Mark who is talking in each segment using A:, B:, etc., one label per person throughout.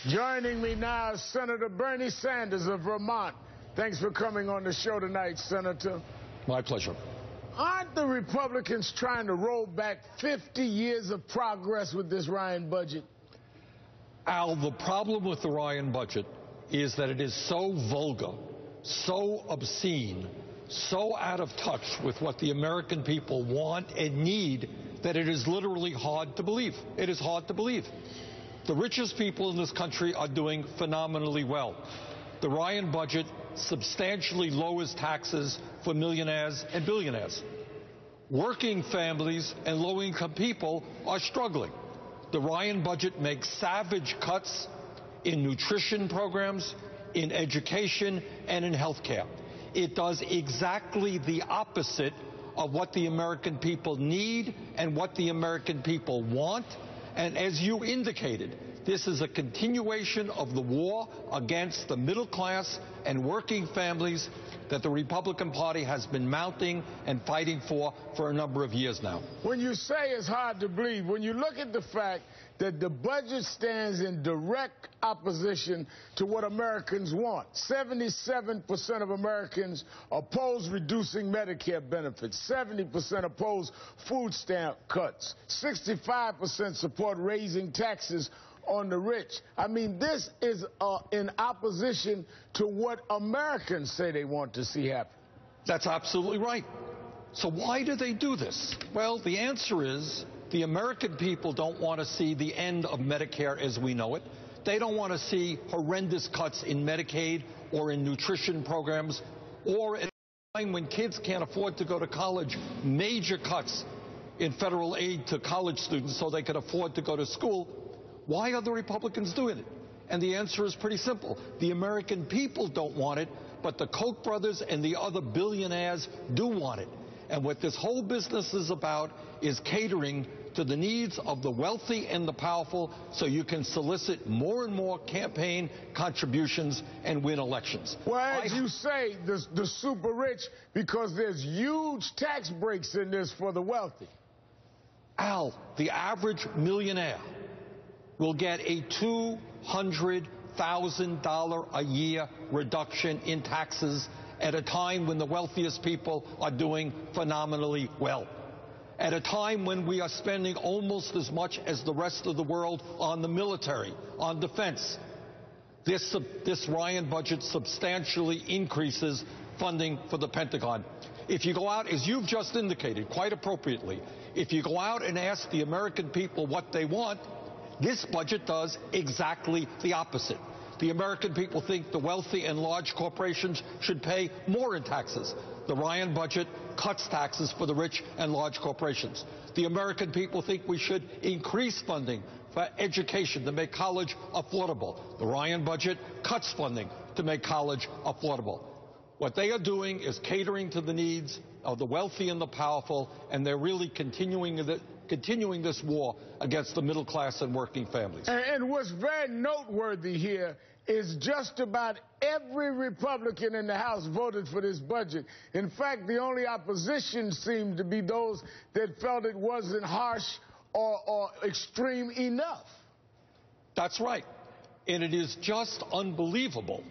A: Joining me now is Senator Bernie Sanders of Vermont. Thanks for coming on the show tonight, Senator.
B: My pleasure.
A: Aren't the Republicans trying to roll back 50 years of progress with this Ryan budget?
B: Al, the problem with the Ryan budget is that it is so vulgar, so obscene, so out of touch with what the American people want and need that it is literally hard to believe. It is hard to believe. The richest people in this country are doing phenomenally well. The Ryan budget substantially lowers taxes for millionaires and billionaires. Working families and low-income people are struggling. The Ryan budget makes savage cuts in nutrition programs, in education, and in health care. It does exactly the opposite of what the American people need and what the American people want. And as you indicated, this is a continuation of the war against the middle class and working families that the Republican Party has been mounting and fighting for a number of years now.
A: When you say it's hard to believe, when you look at the fact that the budget stands in direct opposition to what Americans want. 77% of Americans oppose reducing Medicare benefits. 70% oppose food stamp cuts. 65% support raising taxes on the rich. I mean, this is in opposition to what Americans say they want to see happen.
B: That's absolutely right. So why do they do this? Well, the answer is the American people don't want to see the end of Medicare as we know it. They don't want to see horrendous cuts in Medicaid or in nutrition programs, or at a time when kids can't afford to go to college, major cuts in federal aid to college students so they can afford to go to school. Why are the Republicans doing it? And the answer is pretty simple. The American people don't want it, but the Koch brothers and the other billionaires do want it. And what this whole business is about is catering to the needs of the wealthy and the powerful so you can solicit more and more campaign contributions and win elections.
A: Well, as you say, the super rich, because there's huge tax breaks in this for the wealthy.
B: Al, the average millionaire will get a $200,000 a year reduction in taxes at a time when the wealthiest people are doing phenomenally well. At a time when we are spending almost as much as the rest of the world on the military, on defense. This Ryan budget substantially increases funding for the Pentagon. If you go out, as you've just indicated, quite appropriately, if you go out and ask the American people what they want, this budget does exactly the opposite. The American people think the wealthy and large corporations should pay more in taxes. The Ryan budget cuts taxes for the rich and large corporations. The American people think we should increase funding for education to make college affordable. The Ryan budget cuts funding to make college affordable. What they are doing is catering to the needs of the wealthy and the powerful, and they're really continuing this war against the middle class and working families.
A: And what's very noteworthy here is just about every Republican in the House voted for this budget. In fact, the only opposition seemed to be those that felt it wasn't harsh or extreme enough.
B: That's right. And it is just unbelievable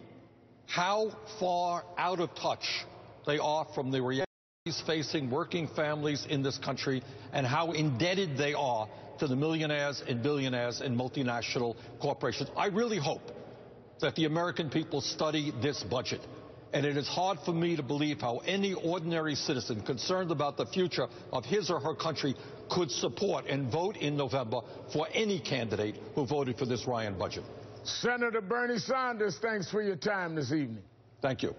B: how far out of touch they are from the realities facing working families in this country and how indebted they are to the millionaires and billionaires and multinational corporations. I really hope that the American people study this budget. And it is hard for me to believe how any ordinary citizen concerned about the future of his or her country could support and vote in November for any candidate who voted for this Ryan budget.
A: Senator Bernie Sanders, thanks for your time this evening.
B: Thank you.